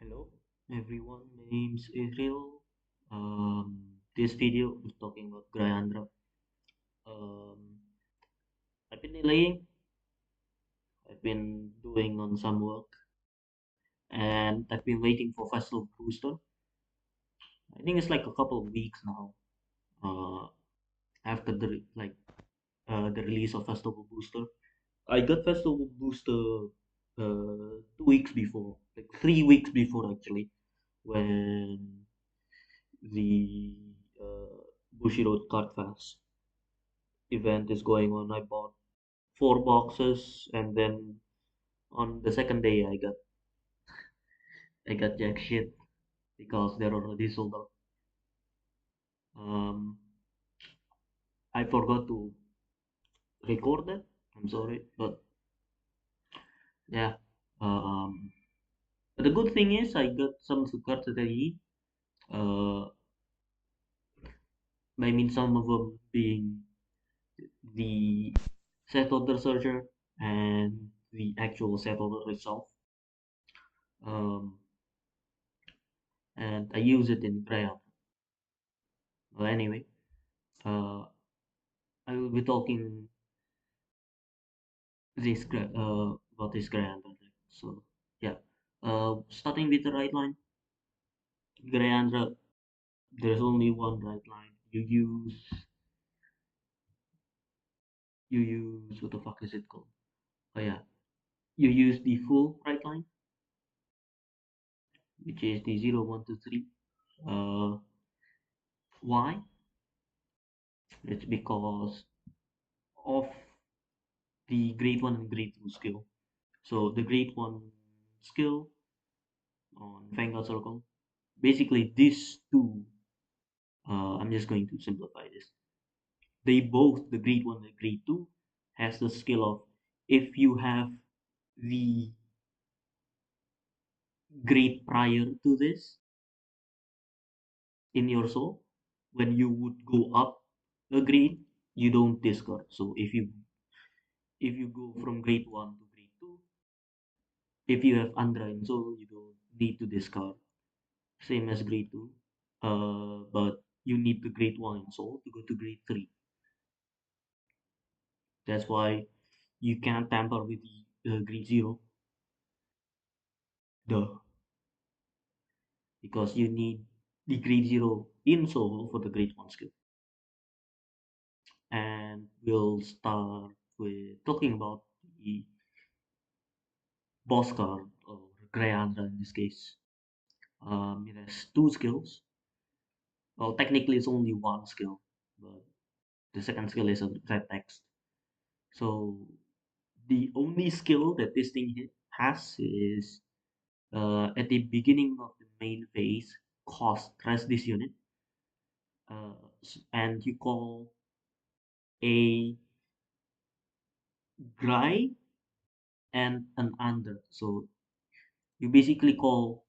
Hello everyone, my name's Israel. This video is talking about Graiandra. Um, I've been delaying, I've been doing on some work, and I've been waiting for Festival Booster. I think it's like a couple of weeks now. Uh, after the release of Festival Booster, I got Festival Booster 2 weeks before, like 3 weeks before actually, when the Bushiroad Card Fest event is going on. I bought 4 boxes, and then on the second day, I got jack shit because they're already sold out. Um, I forgot to record that. I'm sorry, but yeah. Um, the good thing is I got some cards already. Uh, I mean, some of them being the set order searcher and the actual set order itself. Um, and I use it in Graiandra. Well, anyway, uh, I will be talking about this Graiandra. So yeah, starting with the right line, Graiandra. There's only one right line. You use what the fuck is it called? Oh yeah, you use the full right line, which is the 0123. Uh, why? It's because of the grade 1 and grade 2 skill. So the grade 1 skill on Vanguard Circle, basically these two, I'm just going to simplify this. They both, the grade 1 and grade 2, has the skill of, if you have the grade prior to this in your soul, when you would go up a grade, you don't discard. So if you go from grade 1 to grade 2, if you have Andra in soul, you don't need to discard. Same as grade 2. But you need the grade 1 in soul to go to grade 3. That's why you can't tamper with the grade 0. Duh. Because you need the grade 0 in soul for the grade 1 skill. And we'll start with talking about the boss card, or Graiandra in this case. It has 2 skills. Well, technically it's only 1 skill, but the second skill is a red text. So the only skill that this thing has is at the beginning of the main phase, cost stress this unit, and you call a Gry and an under. So you basically call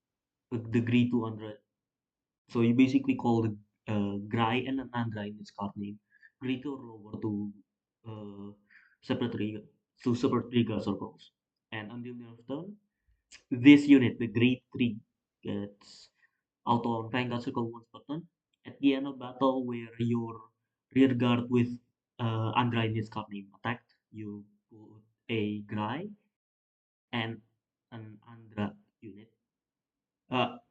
the Gry 200. So you basically call the Gry and an Andra in its card name. Gry to roll over uh, separate trigger separate trigger circles. And until the end of turn, this unit, the grade 3, gets auto on Vanguard circle once per turn. At the end of battle, where your rear guard with Andra in its card name attacked, you put a Gry and an Andra unit.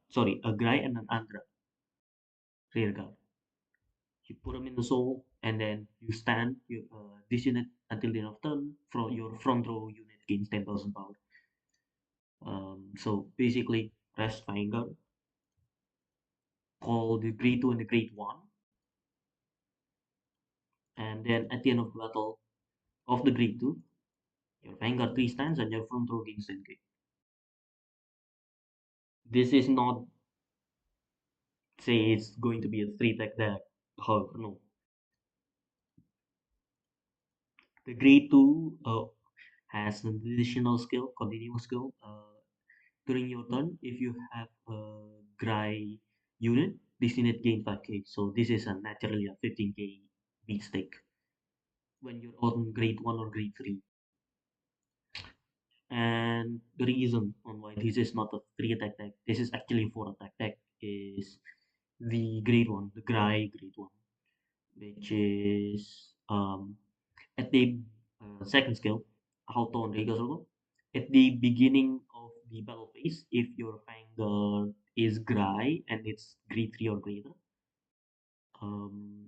Sorry, a Gry and an Andra rear guard. You put them in the soul, and then you stand this unit until the end of turn. From your front row unit gains 10,000 power. So basically, rest Vanguard, call the grade 2 and the grade 1, and then at the end of battle of the grade 2, your Vanguard 3 stands and your front row gains 10k. This is not, say, it's going to be a 3 tech deck. However, no. The grade 2 has an additional skill, continuous skill. During your turn, if you have a Gry unit, this unit gain 5k. So this is a naturally a 15k beat stick when you're on grade 1 or grade 3. And the reason on why this is not a 3 attack deck, this is actually 4 attack deck, is the grade 1, the grade 1, which is at the second skill, Auto on Rhaegar Circle. At the beginning of the battle phase, if your Vanguard is Gry and it's grade 3 or greater, um,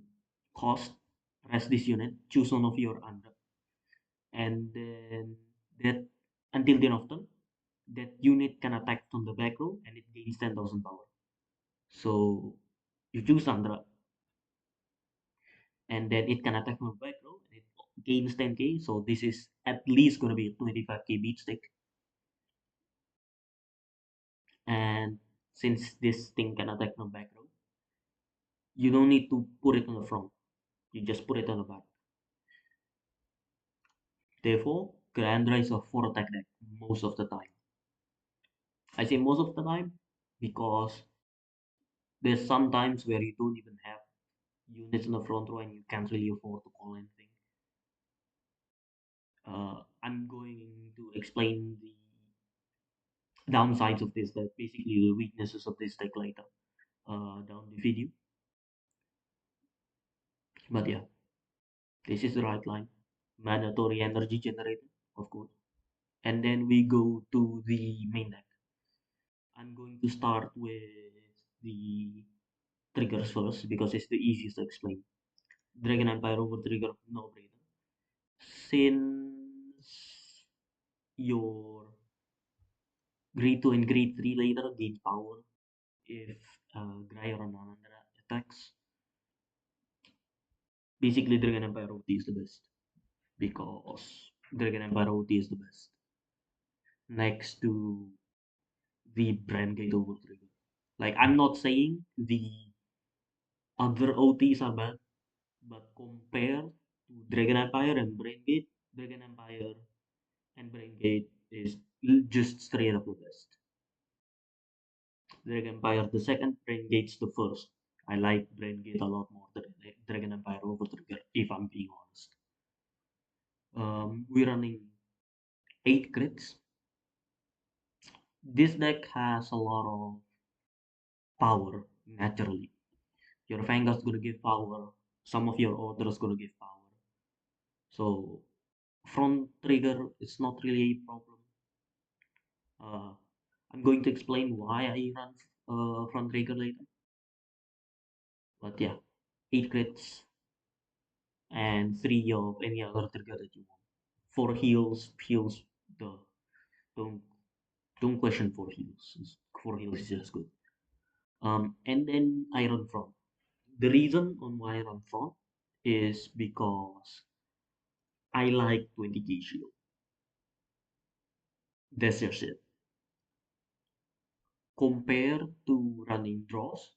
cost, rest this unit, choose one of your under, and then that until the end of turn, that unit can attack from the back row and it gains 10,000 power. So you choose Andra and then it can attack from the back row and it gains 10k. So this is at least going to be a 25k beat stick. And since this thing can attack from back row, you don't need to put it on the front. You just put it on the back. Therefore, Graiandra is a 4 attack deck most of the time. I say most of the time because there's some times where you don't even have units in the front row and you can't really afford to call anything. I'm going to explain the downsides of this deck, basically the weaknesses of this deck later down the video. But yeah, this is the right line. Mandatory energy generator, of course. And then we go to the main deck. I'm going to start with the triggers first because it's the easiest to explain. Dragon Empire over trigger, no brainer. Since your grade 2 and grade 3 later gain power if Ghryaundra or Ghryaundra attacks, basically Dragon Empire OT is the best because Dragon Empire OT is the best next to the Brand Gate over trigger. Like, I'm not saying the other OTs are bad, but compared to Dragon Empire and Brain Gate, Dragon Empire and Brain Gate is just straight up the best. Dragon Empire the second, Brain Gate's the first. I like Brain Gate a lot more than Dragon Empire over Trigger, if I'm being honest. We're running 8 crits. This deck has a lot of power naturally. Your Vanguard's gonna give power, some of your orders gonna give power. So front trigger is not really a problem. Uh, I'm going to explain why I run front trigger later. But yeah, 8 crits and 3 of any other trigger that you want. 4 heals the don't don't question 4 heals. 4 heals is just good. And then I run front. The reason on why I run front is because I like 20k shield. That's just it. Compared to running draws,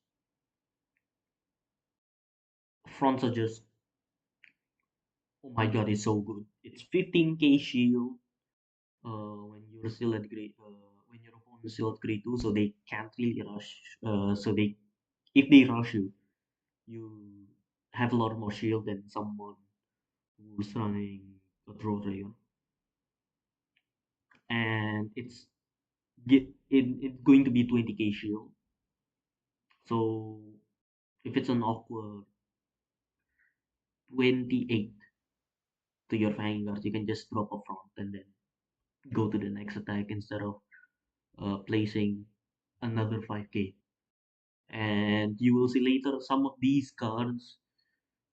fronts are just, oh my god, it's so good. It's 15k shield when you're still at grade when your opponent is still at grade 2, so they can't really rush. So they, if they rush you, you have a lot more shield than someone who's running a draw rayon. And it's going to be 20k shield. So if it's an awkward 28 to your Vanguard, you can just drop a front and then go to the next attack instead of placing another 5k. And you will see later some of these cards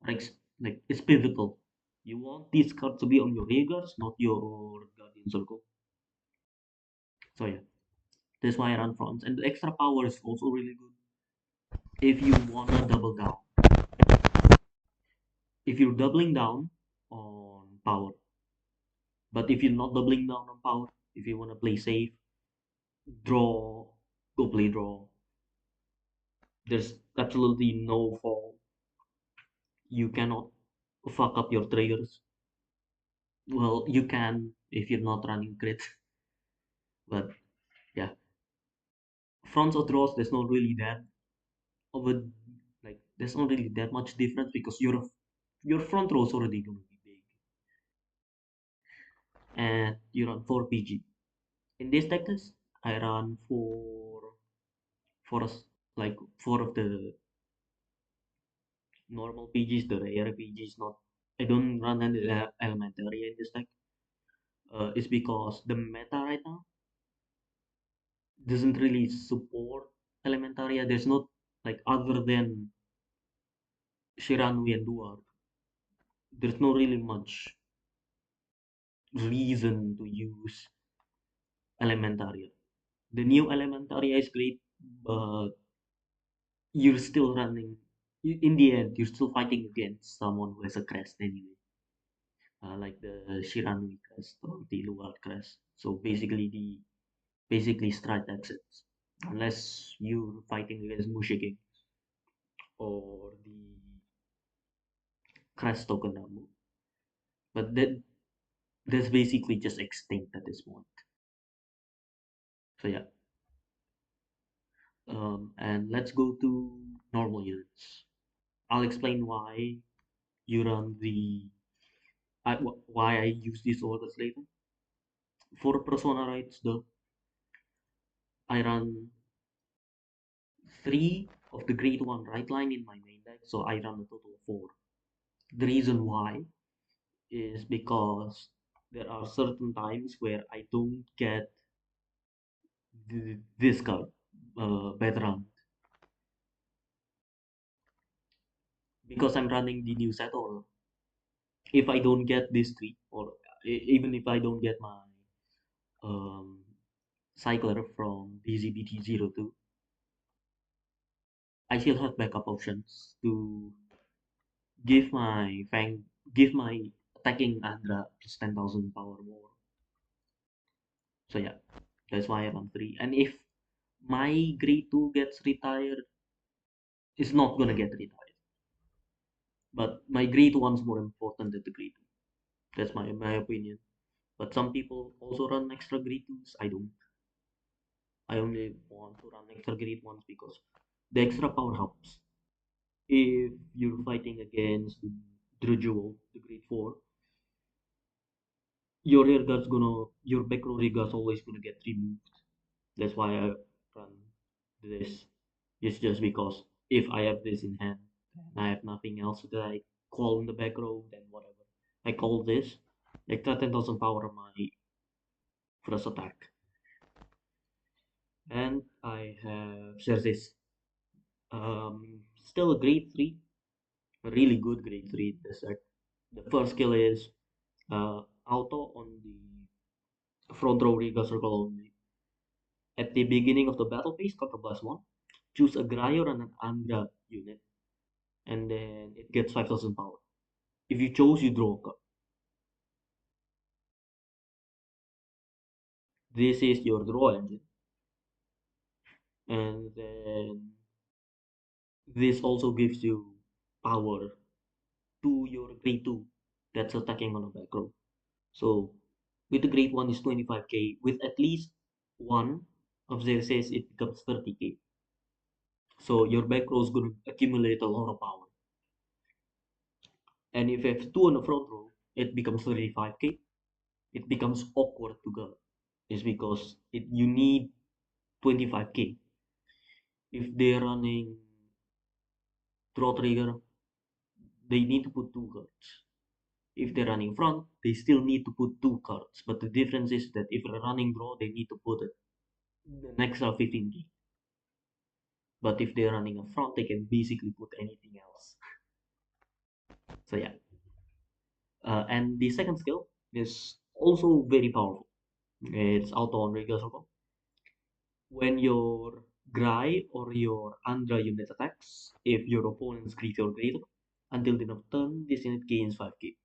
are like it's pivotal. You want these cards to be on your Rhaegars, not your Guardian Circle. So yeah, that's why I run fronts. And the extra power is also really good if you wanna double down. If you're doubling down on power, but if you're not doubling down on power, if you wanna play safe, draw, go play draw. There's absolutely no fall. You cannot fuck up your triggers. Well, you can if you're not running crit, but yeah, fronts or draws. There's not really that of a like. There's not really that much difference because your front row is already gonna be big, and you're on 4 PG. In this tactics, I run for us like four of the normal PGs, the rare PGs. Not I don't run any elementary in this deck. It's because the meta right now doesn't really support Elementaria. There's not like other than Shiranui and Duar, there's no really much reason to use Elementaria. The new Elementaria is great, but you're still running. In the end, you're still fighting against someone who has a crest anyway, like the Shiranui crest or the Luar crest. So basically strike exits, unless you're fighting against Mushigin or the crest Tokunamu. But that's basically just extinct at this point. So yeah, and let's go to normal units. I'll explain why you run why I use these orders later. For Persona rights, though, I run three of the Grade One right line in my main deck, so I run a total of four. The reason why is because there are certain times where I don't get this card, veteran, because I'm running the new set order. If I don't get this three, or even if I don't get my um, cycler from DZBT-02, I still have backup options to give my give my attacking Andra plus 10,000 power more. So yeah, that's why I run three. And if my grade two gets retired, it's not gonna get retired. But my grade one's more important than the grade two. That's my opinion. But some people also run extra grade twos. I don't. I only want to run extra grade ones because the extra power helps. If you're fighting against the Drujul, the grade 4, your back row rear guard's always gonna get removed. That's why I run this. It's just because if I have this in hand and I have nothing else that I call in the back row, then whatever. I call this extra 10,000 power on my first attack. And I have Xerxes. Still a grade 3, a really good grade 3 in this set. The first skill is auto on the front row Riga circle only. At the beginning of the battle phase, counter plus 1, choose a Graior and an Andra unit, and then it gets 5,000 power. If you chose, you draw a card. This is your draw engine, and then this also gives you power to your grade 2 that's attacking on a back row. So with the grade 1 is 25k, with at least one of their says it becomes 30k. So your back row is going to accumulate a lot of power. And if you have two on the front row, it becomes 35k. It becomes awkward to guard. It's because you need 25k. If they're running draw trigger, they need to put two cards. If they're running front, they still need to put two cards. But the difference is that if they're running draw, they need to put an extra 15k. But if they're running a front, they can basically put anything else. So yeah. And the second skill is also very powerful. It's auto on regular circle. When your Grai or your Andra unit attacks, if your opponent's creature or greater, until the end of turn, this unit gains 5k.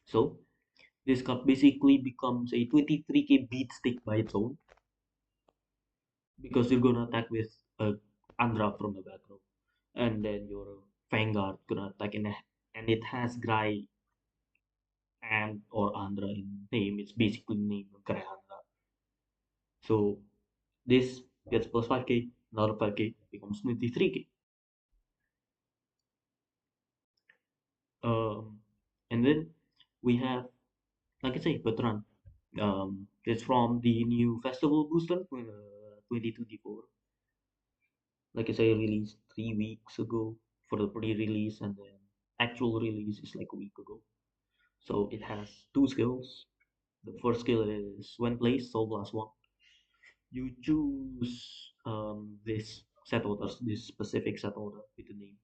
So this card basically becomes a 23k beat stick by its own, because you're gonna attack with Andra from the back row, and then your Vanguard gonna attack and it has Grai and or Andra in name. It's basically named Graiandra. So this gets plus 5k, another 5k becomes 23k. And then we have, like I say, veteran. It's from the new festival booster 2024. Like I say, released 3 weeks ago for the pre-release, and then actual release is like a week ago. So it has two skills. The first skill is when placed, Soul Blast 1. You choose this set orders, this specific set order with the name,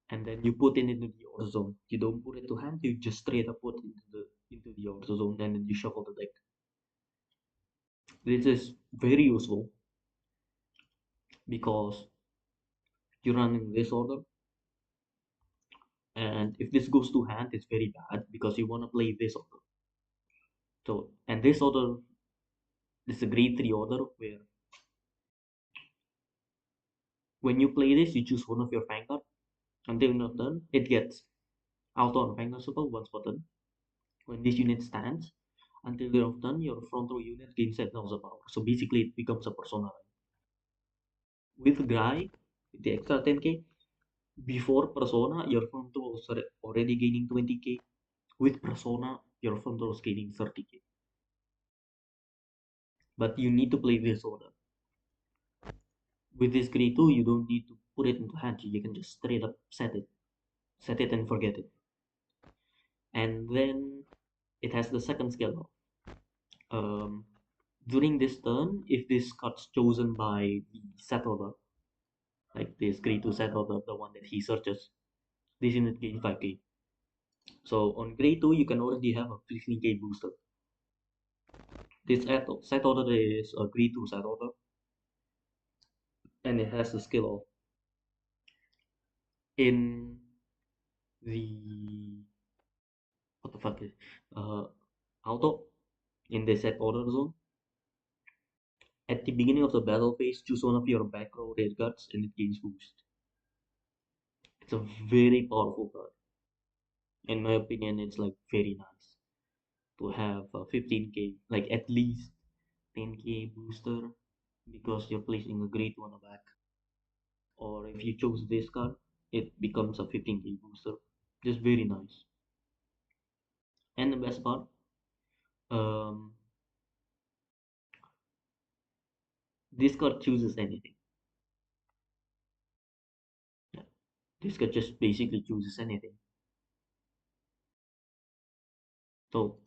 and then you put it into the order zone. You don't put it to hand, you just straight up put into the order zone, and then you shuffle the deck. This is very useful because you run in this order, and if this goes to hand, it's very bad because you want to play this order. So, and this order is a grade 3 order where when you play this, you choose one of your Vanguard. Until end of turn, it gets auto on Vanguard circle once per turn. When this unit stands, until the end of turn, your front row unit gains 10,000 power. So basically, it becomes a persona. With Grai, with the extra 10k, before persona, your front row was already gaining 20k. With persona, your front row is gaining 30k. But you need to play this order. With this grade 2, you don't need to put it into hand. You can just straight up set it and forget it. And then it has the second skill. During this turn, if this card's chosen by the set order, like this grade 2 set order, the one that he searches, this unit gains 5k. So on grade 2, you can already have a 15k booster. This set order is a grade 2 set order, and it has the skill of in the what the fuck is uh auto in the set order zone. At the beginning of the battle phase, choose one of your back row rear guards and it gains boost. It's a very powerful card. In my opinion, it's like very nice to have a 15k, like at least 10k booster because you're placing a great one on the back. Or if you choose this card, it becomes a 15k booster. Just very nice. And the best part, um, this card chooses anything. Yeah, this card just basically chooses anything. So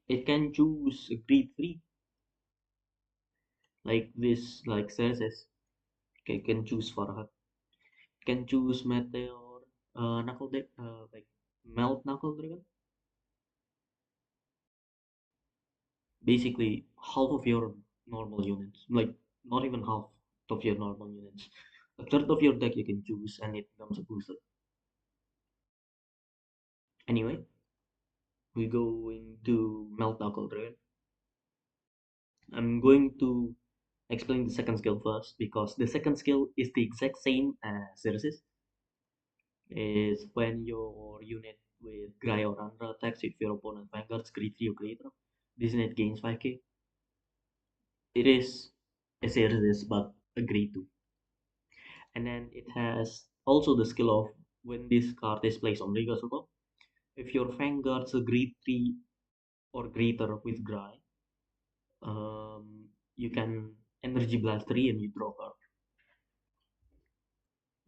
it can choose a grade 3 like this, like Cersei. Okay, can choose Farhat. Can choose Meteor, Knuckle Deck, like Melt Knuckle Dragon. Basically, half of your normal units, like not even half of your normal units. A third of your deck you can choose, and it becomes a booster. Anyway, we go into Melt Knuckle Dragon. I'm going to explain the second skill first because the second skill is the exact same as Xerxes. Is when your unit with Ghryaundra attacks if your opponent Vanguard's grade 3 or greater. This unit gains 5k. It is a Xerxes but a grade 2. And then it has also the skill of when this card is placed on Riga Super. If your Vanguard's a grade 3 or greater with Gry, you can Energy Blast 3 and you draw a card.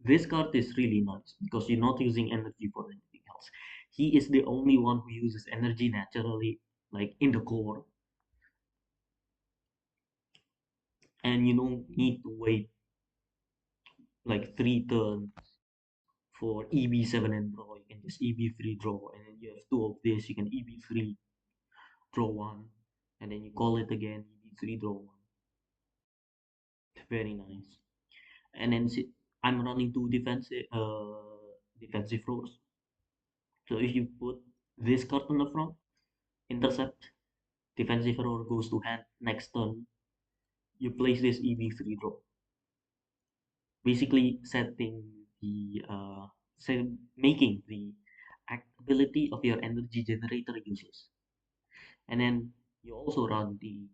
This card is really nice because you're not using energy for anything else. He is the only one who uses energy naturally, like in the core, and you don't need to wait like 3 turns for EB7 and draw. You can just EB3 draw, and then you have two of this. You can EB3 draw one, and then you call it again EB3 draw one. Very nice. And then I'm running two defensive rows. So if you put this card on the front, intercept, defensive row goes to hand. Next turn, you place this EB3 draw. Basically, making the ability of your energy generator useless. And then you also run the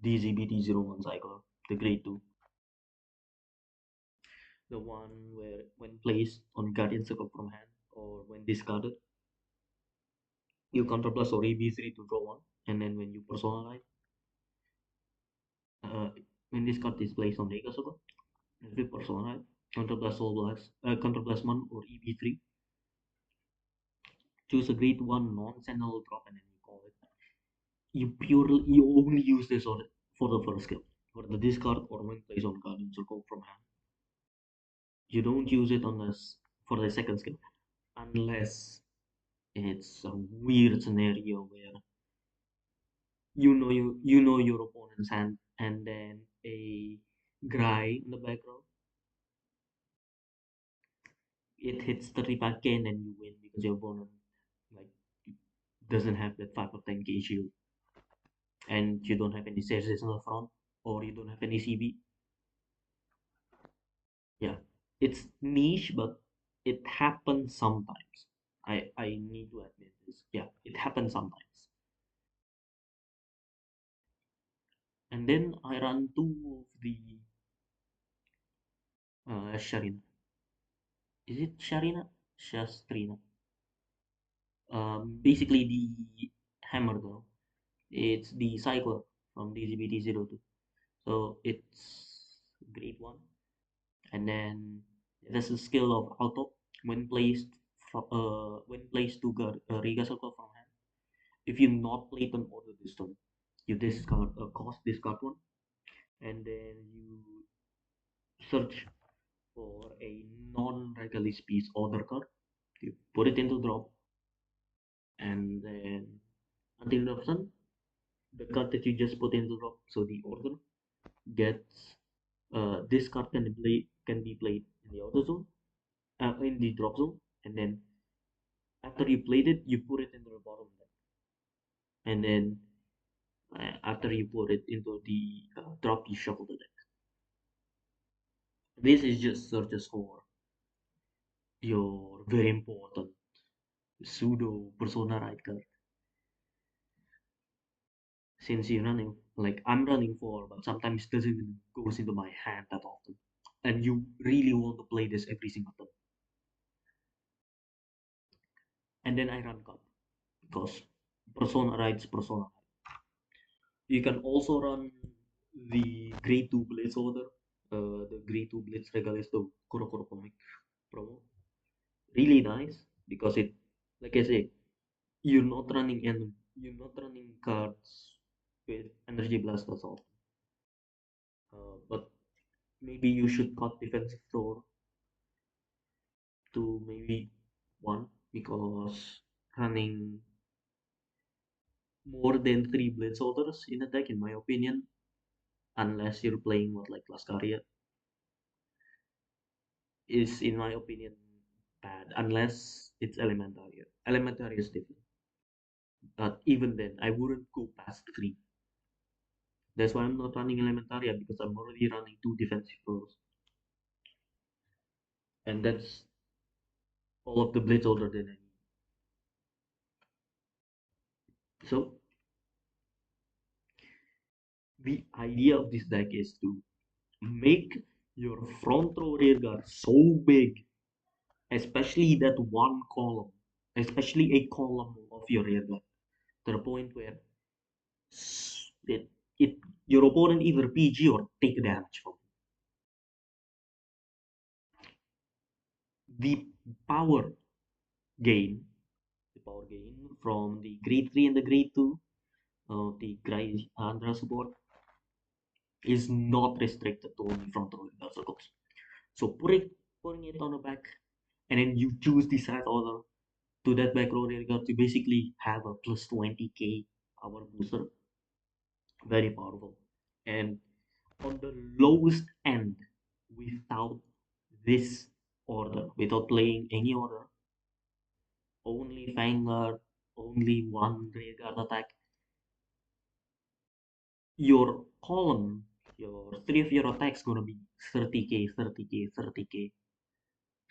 DZBT-01 cycle, the grade 2, the one where when placed on Guardian Circle from hand or when discarded, You counter plus or EB3 to draw one, and then when you personalize, uh, when this card is placed on the Ikasuko, every personalize, counter plus soul blast, counter plus one or EB3, choose a grade one non-sentinel drop, and then you call it. You only use this on for the first skill, for the discard or when placed on Guardian Circle from hand. You don't use it on this for the second skill unless it's a weird scenario where you know your opponent's hand and then a Gry in the background. It hits 35k and then you win because your opponent like doesn't have that 5 or 10k shield and you don't have any stages in the front or you don't have any CB. Yeah, it's niche, but it happens sometimes. I need to admit this. Yeah, it happens sometimes. And then I run two of the Sharina. Is it Sharina? Shastrina. Basically the hammer though. It's the cycler from DZBT-02. So it's grade one. And then there's a skill of auto when placed when placed to Riga circle from hand. If you not played an order this turn, you discard a cost discard one, and then you search for a non-regular piece order card. You put it into drop, and then until the option, the card that you just put into drop, so the order gets this card can be played in the auto zone, in the drop zone, and then after you played it, you put it into the bottom deck, and then after you put it into the drop, you shuffle the deck. This is just searches for your very important pseudo persona right card. Since you're running, like I'm running for, but sometimes it doesn't even goes into my hand that often. And you really want to play this every single time. And then I run cut because persona rights persona. You can also run the grade 2 Blitz order, the grade 2 Blitz Regalis, the Kuro Kuro comic promo. Really nice because it, like I say, you're not running cards with energy blast assault. But maybe you should cut defensive floor to maybe one because running more than three blade soldiers in a deck, in my opinion, unless you're playing what like Laskaria, is in my opinion bad. Unless it's Elementaria. Elementaria is different. But even then, I wouldn't go past three. That's why I'm not running Elementaria because I'm already running two defensive floors. And that's all of the blades older than I need. So the idea of this deck is to make your front row rear guard so big, especially that one column, especially a column of your rear guard, to the point where it, it your opponent either PG or take damage from it. The power gain, the power gain from the grade 3 and the grade 2 of the Graiandra support is not restricted to only front row circles. So putting it on the back, and then you choose the side order to that back row rear guard to basically have a plus 20k power booster. Very powerful. And on the lowest end, without this order, without playing any order, only Vanguard, only one rear guard attack, your column, your three of your attacks gonna be 30k, 30k, 30k.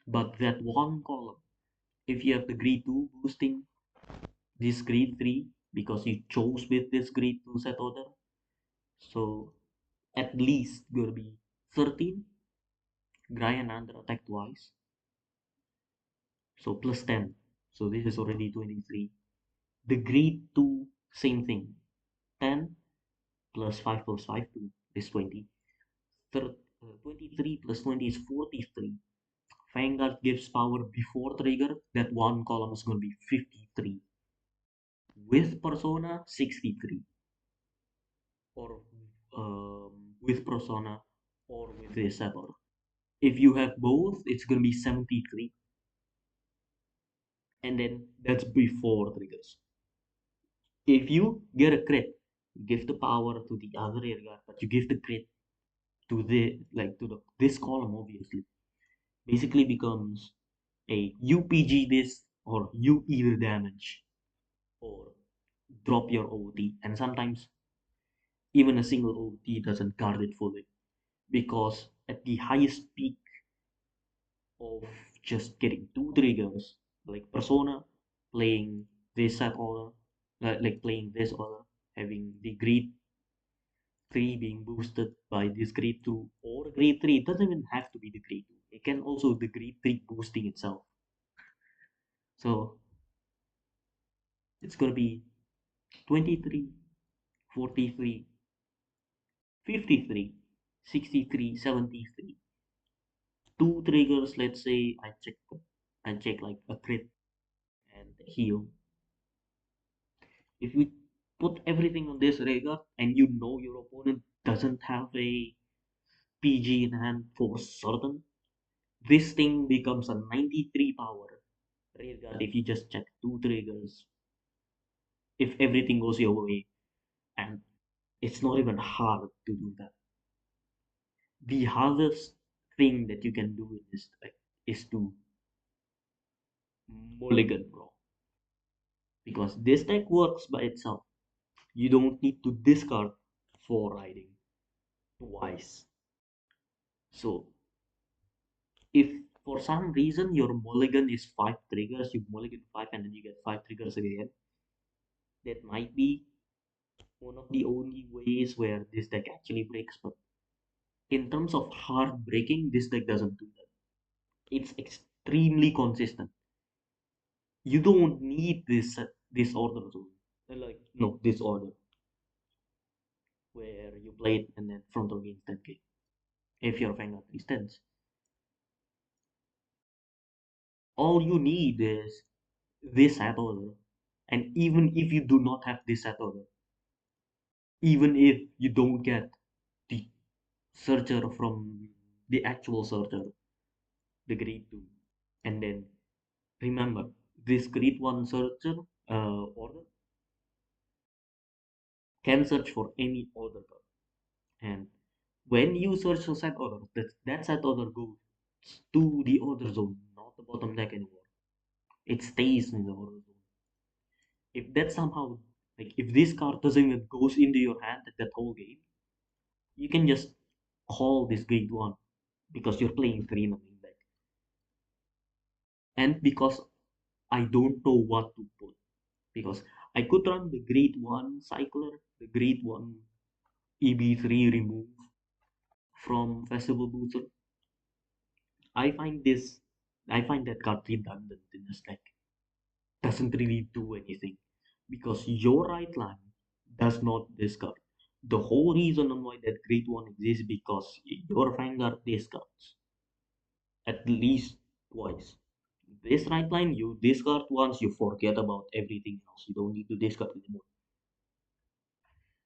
But that one column, if you have the grade 2 boosting this grade 3 because you chose with this grade 2 set order, so at least gonna be 13. Ghryaundra attack twice, so plus 10. So this is already 23. The grade 2, same thing. 10 plus 5 2 is 20. 23 plus 20 is 43. Vanguard gives power before trigger. That one column is going to be 53. With Persona, 63. Or with Persona or with Resetter. If you have both, it's going to be 73. And then that's before triggers. If you get a crit, you give the power to the other rearguard, but you give the crit to this column obviously. Basically becomes a UPG this or you either damage or drop your OT, and sometimes even a single OT doesn't guard it fully because at the highest peak of just getting two triggers like Persona playing this set order, like playing this order, having the grade 3 being boosted by this grade 2 or grade 3. It doesn't even have to be the grade 2, it can also the grade 3 boosting itself. So it's going to be 23, 43, 53, 63, 73. Two triggers, let's say I check like a crit and heal. If you put everything on this regard and you know your opponent doesn't have a PG in hand for certain, this thing becomes a 93 power rearguard if you just check two triggers, if everything goes your way. And it's not even hard to do that. The hardest thing that you can do in this deck is to mulligan, bro. Because this deck works by itself. You don't need to discard for riding twice. So if for some reason your mulligan is five triggers, you mulligan five and then you get five triggers again. That might be one of the only ways where this deck actually breaks. But in terms of hard breaking, this deck doesn't do that. It's extremely consistent. You don't need this order zone. Like no, this order where you play it and then front row gains 10k. If your Vanguard extends, all you need is this set order. And even if you do not have this set order, even if you don't get the searcher from the actual searcher, the grade 2, and then remember this grade 1 searcher order can search for any order card. And when you search for set order, that set order goes to the order zone, not the bottom deck anymore. It stays in the order zone. If that somehow, like if this card doesn't even goes into your hand at that whole game, you can just call this grade 1 because you're playing three in the main deck. And because I don't know what to put, because I could run the grade 1 cycler, the grade 1 EB3 remove from Festival Booster. I find this, I find that card redundant in this deck. Doesn't really do anything because your right line does not discard. The whole reason on why that grade 1 exists because your Vanguard discards at least twice. This right line, you discard once, you forget about everything else. You don't need to discard anymore.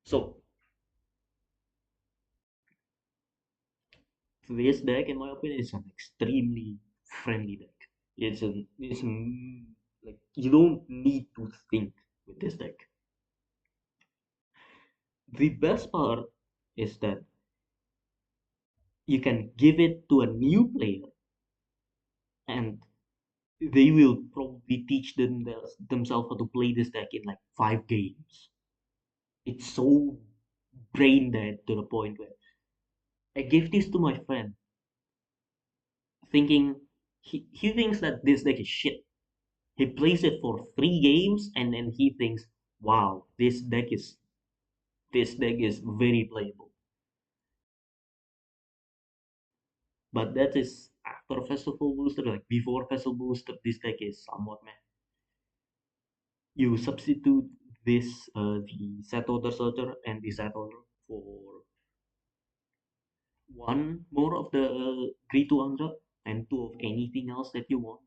So this deck, in my opinion, is an extremely friendly deck. Like you don't need to think with this deck. The best part is that you can give it to a new player and they will probably teach themselves how to play this deck in like 5 games. It's so brain dead to the point where I gave this to my friend thinking he thinks that this deck is shit. He plays it for 3 games and then he thinks, wow, this deck is very playable. But that is after Festival Booster, like before Festival Booster, this deck is somewhat meh. You substitute this the set order searcher and the set order for one more of the Ghryaundra and two of anything else that you want.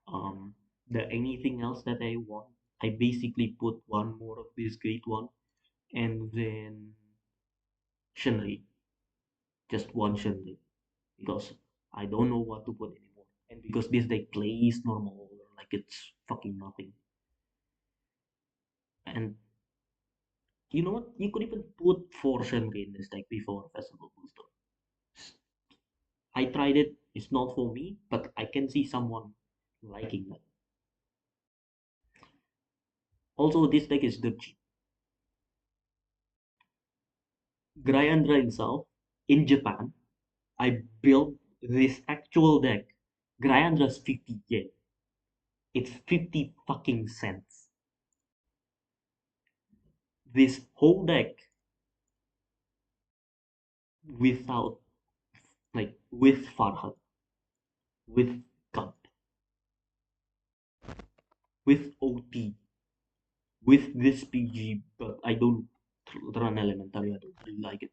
Um, the anything else that I want, I basically put one more of this great one and then Shinri, just one Shinri, because I don't know what to put anymore. And because this deck plays normal order like it's fucking nothing. And you know what? You could even put four Shinri in this deck before Festival Booster. I tried it, it's not for me, but I can see someone liking that. Also, this deck is the Graiandra himself in Japan. I built this actual deck. Graiandra's 50 yen. It's 50 fucking cents. This whole deck without, like, with Farhad, with Cup, with OT, with this PG, but I don't run elementary. I don't really like it.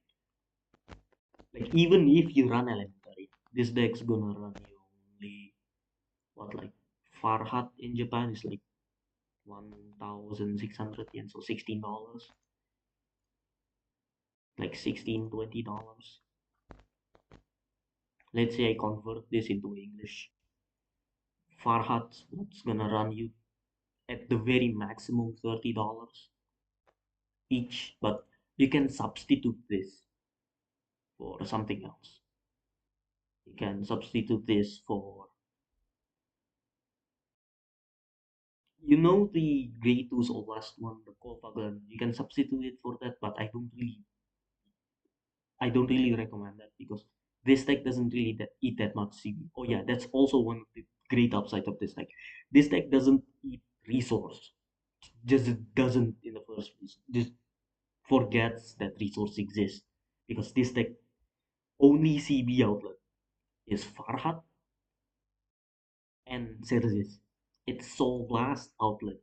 Like, even if you run elementary, this deck's gonna run you only, what, like, Farhad in Japan is like 1,600 yen, so $16, like 16, $20. Let's say I convert this into English. Farhad's what's gonna run you at the very maximum $30 each, but you can substitute this for something else. You can substitute this for, you know, the Grey 2's last one, the Kofa gun. You can substitute it for that, but I don't really recommend that because this deck doesn't really eat that much CB. Oh yeah, that's also one of the great upside of this deck. This deck doesn't eat resource, just it doesn't in the first place. Just forgets that resource exists because this deck only CB outlet is Farhat and Cerzis. Its Soul Blast outlet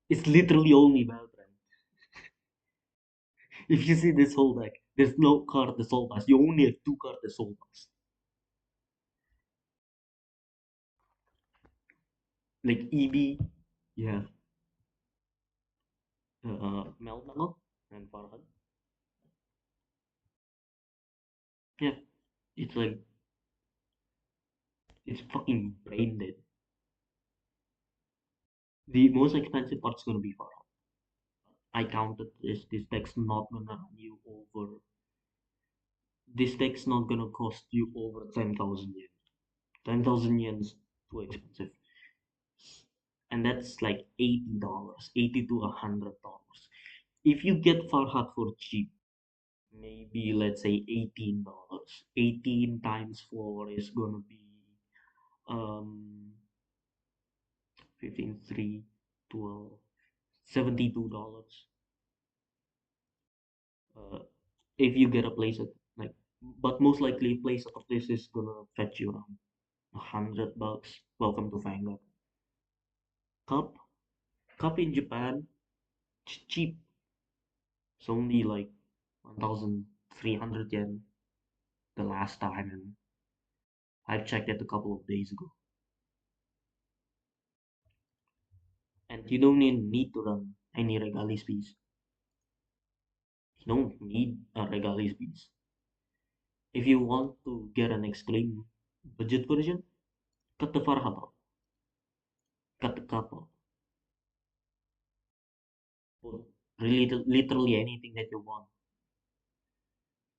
is literally only Valtran. If you see this whole deck, there's no card the Soul Blast. You only have two cards the Soul Blast. Like EB, you have Meltnagel and Farhan. Yeah, it's like it's fucking brain dead. The most expensive part's gonna be Farhan. I counted this. This deck's not gonna run you over. This deck's not gonna cost you over 10,000 yen. 10,000 yen is too expensive, and that's like $80, 80 to $100. If you get Farhat for cheap, maybe let's say $18. 18 times 4 is gonna be um 15, 3, 12, $72. Uh, if you get a playset, like, but most likely playset of this is gonna fetch you around $100. Welcome to Vanguard. Cup, cup in Japan, it's cheap. It's only like 1,300 yen the last time, and I've checked it a couple of days ago. And you don't need to run any Regalis piece. You don't need a Regalis piece. If you want to get an Exclaim budget version, cut the Farhat out, cut the cup out, put really literally anything that you want,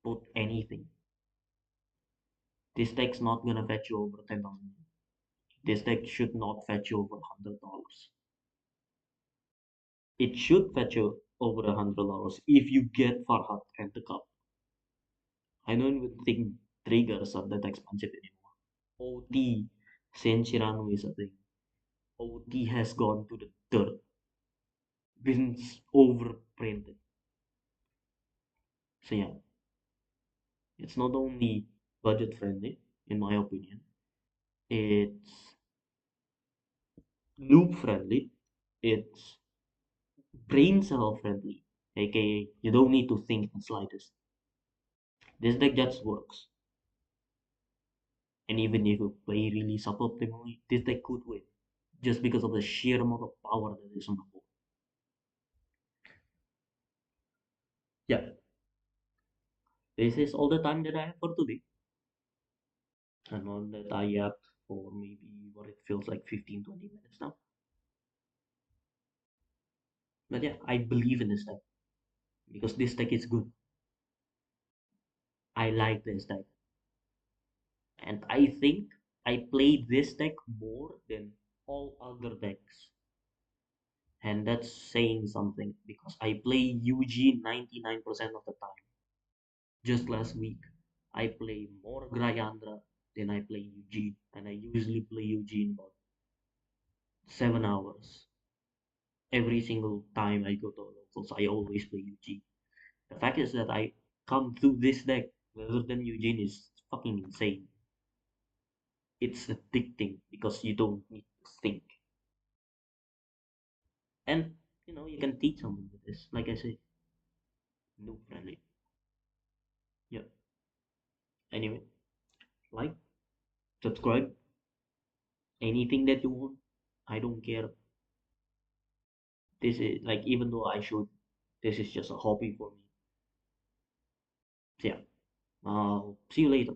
put anything. This deck's not gonna fetch you over 10,000. This deck should not fetch you over $100. It should fetch you over $100 if you get Farhat and the cup. I don't even think triggers are that expensive anymore. OT Senshiranu is a thing. OT has gone to the dirt, been overprinted. So yeah, it's not only budget friendly, in my opinion, it's noob friendly, It's brain cell friendly, aka you don't need to think the slightest. This deck just works, and even if you play really suboptimally, this deck could win just because of the sheer amount of power that is on the board. Yeah, this is all the time that I have for today. I know that I yapped for maybe what it feels like 15-20 minutes now. But yeah, I believe in this deck because this deck is good. I like this deck. And I think I played this deck more than all other decks. And that's saying something because I play UG 99% of the time. Just last week, I play more Graiandra than I play UG. And I usually play UG in about 7 hours. Every single time I go to locals, I always play UG. The fact is that I come through this deck rather than Eugene is fucking insane. It's addicting because you don't need to think. And you can teach someone with this. Like I said, noob friendly. Yeah. Anyway, like, subscribe, anything that you want. I don't care. This is like even though I should, this is just a hobby for me. So yeah. I'll see you later.